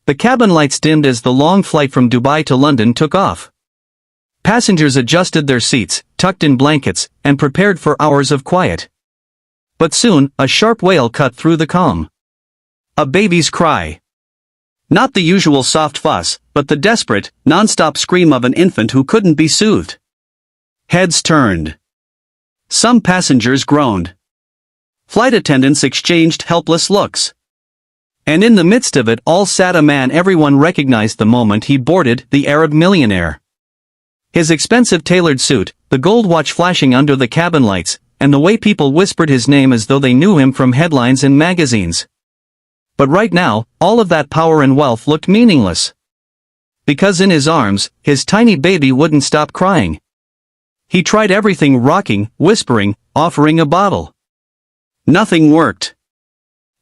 The cabin lights dimmed as the long flight from Dubai to London took off. Passengers adjusted their seats, tucked in blankets, and prepared for hours of quiet. But soon, a sharp wail cut through the calm. A baby's cry. Not the usual soft fuss, but the desperate, non-stop scream of an infant who couldn't be soothed. Heads turned. Some passengers groaned. Flight attendants exchanged helpless looks. And in the midst of it all sat a man everyone recognized the moment he boarded, the Arab millionaire. His expensive tailored suit, the gold watch flashing under the cabin lights, and the way people whispered his name as though they knew him from headlines in magazines. But right now, all of that power and wealth looked meaningless. Because in his arms, his tiny baby wouldn't stop crying. He tried everything, rocking, whispering, offering a bottle. Nothing worked.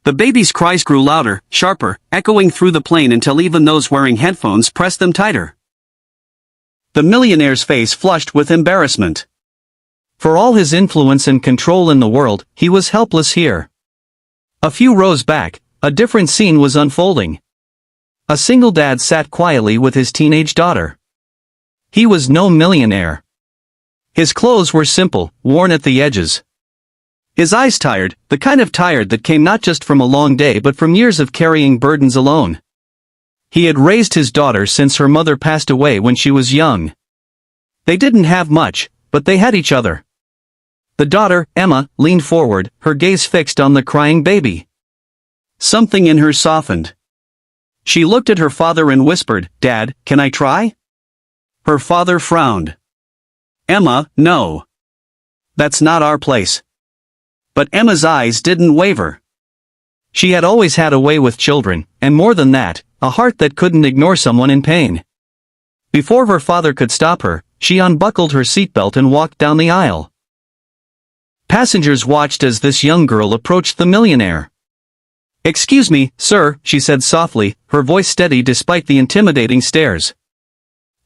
The baby's cries grew louder, sharper, echoing through the plane until even those wearing headphones pressed them tighter. The millionaire's face flushed with embarrassment. For all his influence and control in the world, he was helpless here. A few rows back, a different scene was unfolding. A single dad sat quietly with his teenage daughter. He was no millionaire. His clothes were simple, worn at the edges. His eyes tired, the kind of tired that came not just from a long day but from years of carrying burdens alone. He had raised his daughter since her mother passed away when she was young. They didn't have much, but they had each other. The daughter, Emma, leaned forward, her gaze fixed on the crying baby. Something in her softened. She looked at her father and whispered, "Dad, can I try?" Her father frowned. "Emma, no. That's not our place." But Emma's eyes didn't waver. She had always had a way with children, and more than that, a heart that couldn't ignore someone in pain. Before her father could stop her, she unbuckled her seatbelt and walked down the aisle. Passengers watched as this young girl approached the millionaire. "Excuse me, sir," she said softly, her voice steady despite the intimidating stares.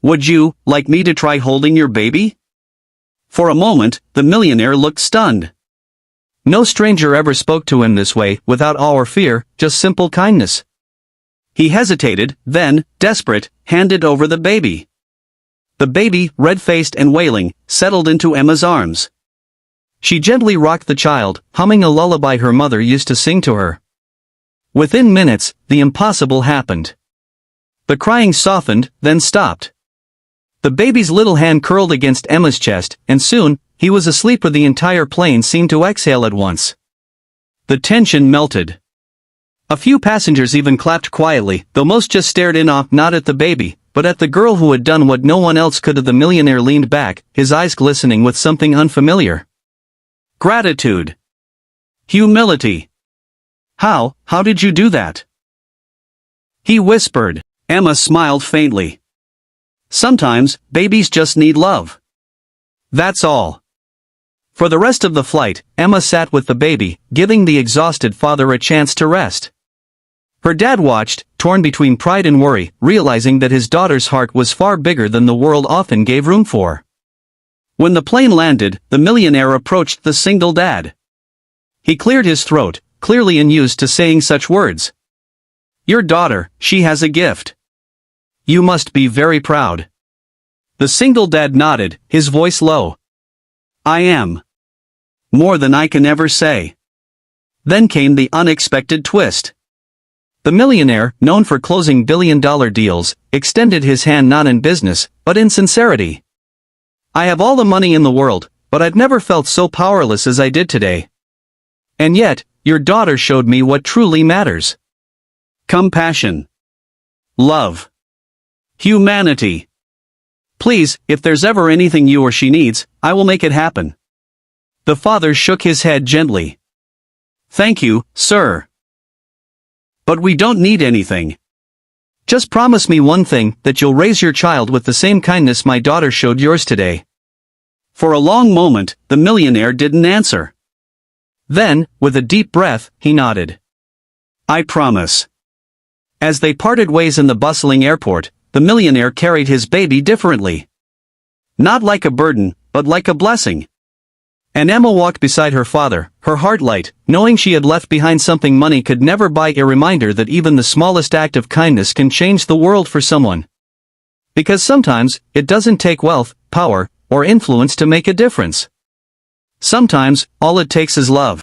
"Would you like me to try holding your baby?" For a moment, the millionaire looked stunned. No stranger ever spoke to him this way, without awe or fear, just simple kindness. He hesitated, then, desperate, handed over the baby. The baby, red-faced and wailing, settled into Emma's arms. She gently rocked the child, humming a lullaby her mother used to sing to her. Within minutes, the impossible happened. The crying softened, then stopped. The baby's little hand curled against Emma's chest, and soon, he was asleep where the entire plane seemed to exhale at once. The tension melted. A few passengers even clapped quietly, though most just stared in awe, not at the baby, but at the girl who had done what no one else could. The millionaire leaned back, his eyes glistening with something unfamiliar. Gratitude. Humility. How did you do that?" he whispered. Emma smiled faintly. "Sometimes, babies just need love. That's all." For the rest of the flight, Emma sat with the baby, giving the exhausted father a chance to rest. Her dad watched, torn between pride and worry, realizing that his daughter's heart was far bigger than the world often gave room for. When the plane landed, the millionaire approached the single dad. He cleared his throat, clearly unused to saying such words. "Your daughter, she has a gift. You must be very proud." The single dad nodded, his voice low. "I am. More than I can ever say." Then came the unexpected twist. The millionaire, known for closing billion-dollar deals, extended his hand not in business, but in sincerity. "I have all the money in the world, but I've never felt so powerless as I did today. And yet, your daughter showed me what truly matters. Compassion. Love. Humanity. Please, if there's ever anything you or she needs, I will make it happen." The father shook his head gently. "Thank you, sir. But we don't need anything. Just promise me one thing, that you'll raise your child with the same kindness my daughter showed yours today." For a long moment, the millionaire didn't answer. Then, with a deep breath, he nodded. "I promise." As they parted ways in the bustling airport, the millionaire carried his baby differently. Not like a burden, but like a blessing. And Emma walked beside her father, her heart light, knowing she had left behind something money could never buy, a reminder that even the smallest act of kindness can change the world for someone. Because sometimes, it doesn't take wealth, power, or influence to make a difference. Sometimes, all it takes is love.